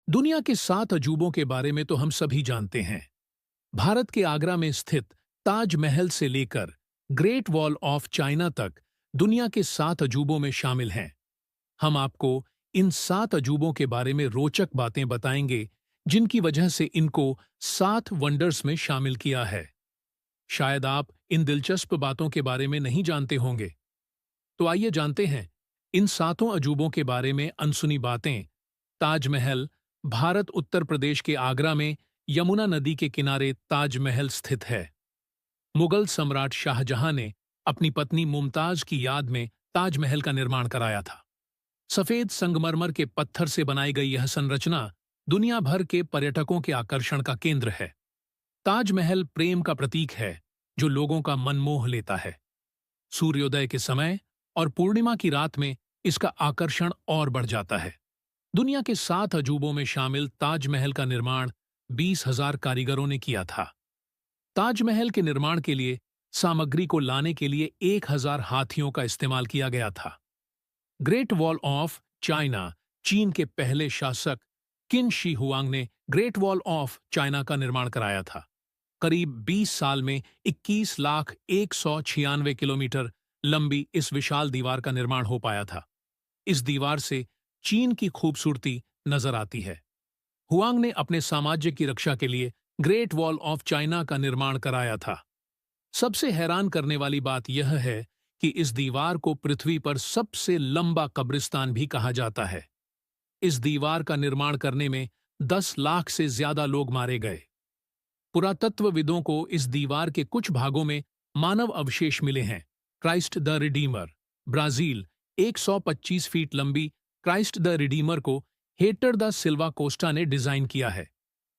दुनिया के 7 अजूबों के बारे में तो हम सभी जानते हैं। भारत के आगरा में स्थित ताजमहल से लेकर ग्रेट वॉल ऑफ चाइना तक दुनिया के 7 अजूबों में शामिल हैं। हम आपको इन 7 अजूबों के बारे में रोचक बातें बताएंगे, जिनकी वजह से इनको 7 वंडर्स में शामिल किया है। शायद आप इन दिलचस्प बातों के बारे में नहीं जानते होंगे। तो आइए जानते हैं इन 7 अजूबों के बारे में अनसुनी बातें। ताजमहल भारत उत्तर प्रदेश के आगरा में यमुना नदी के किनारे ताजमहल स्थित है। मुगल सम्राट शाहजहां ने अपनी पत्नी मुमताज की याद में ताजमहल का निर्माण कराया था। सफेद संगमरमर के पत्थर से बनाई गई यह संरचना दुनिया भर के पर्यटकों के आकर्षण का केंद्र है। ताजमहल प्रेम का प्रतीक है, जो लोगों का मन मोह लेता है। सूर्योदय के समय और पूर्णिमा की रात में इसका आकर्षण और बढ़ जाता है। दुनिया के 7 अजूबों में शामिल ताजमहल का निर्माण 20,000 कारीगरों ने किया था। ताजमहल के निर्माण के लिए सामग्री को लाने के लिए 1,000 हाथियों का इस्तेमाल किया गया था। ग्रेट वॉल ऑफ चाइना चीन के पहले शासक किन शी हुआंग ने ग्रेट वॉल ऑफ चाइना का निर्माण कराया था। करीब 20 साल में 21,196 किलोमीटर लंबी इस विशाल दीवार का निर्माण हो पाया था। इस दीवार से चीन की खूबसूरती नजर आती है। हुआंग ने अपने साम्राज्य की रक्षा के लिए ग्रेट वॉल ऑफ चाइना का निर्माण कराया था। सबसे हैरान करने वाली बात यह है कि इस दीवार को पृथ्वी पर सबसे लंबा कब्रिस्तान भी कहा जाता है। इस दीवार का निर्माण करने में 10 लाख से ज्यादा लोग मारे गए। पुरातत्वविदों को इस दीवार के कुछ भागों में मानव अवशेष मिले हैं। Christ the Redeemer, Brazil. 125 feet लंबी क्राइस्ट द रिडीमर को हेक्टर दा सिल्वा कोस्टा ने डिजाइन किया है।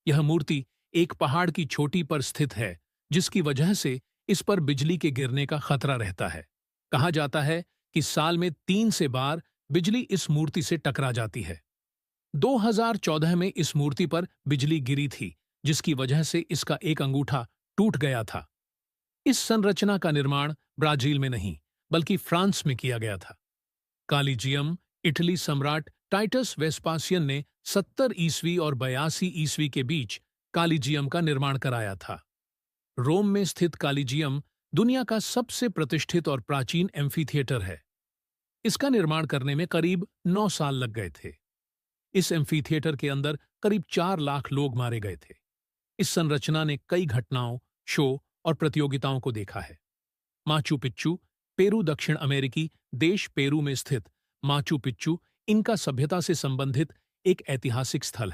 यह मूर्ति एक पहाड़ की चोटी पर स्थित है, जिसकी वजह से इस पर बिजली के गिरने का खतरा रहता है। कहा जाता है कि साल में 3 से बार बिजली इस मूर्ति से टकरा जाती है। 2014 में इस मूर्ति पर बिजली गिरी थी, जिसकी वजह से इसका एक अंगूठा टूट गया था। इस संरचना का निर्माण ब्राजील में नहीं, बल्कि फ्रांस में किया गया था। कालीजियम इटली सम्राट टाइटस वेस्पासियन ने 70 ईस्वी और 82 ईस्वी के बीच कालीजियम का निर्माण कराया था। रोम में स्थित कालीजियम दुनिया का सबसे प्रतिष्ठित और प्राचीन एम्फीथिएटर है। इसका निर्माण करने में करीब 9 साल लग गए थे। इस एम्फीथिएटर के अंदर करीब 4 लाख लोग मारे गए थे। इस संरचना ने कई घटनाओं, शो और प्रतियोगिताओं को देखा है। माचू पिच्चू, पेरू दक्षिण अमेरिकी देश पेरू में स्थित माचू पिच्चू इनका सभ्यता से संबंधित एक ऐतिहासिक स्थल है।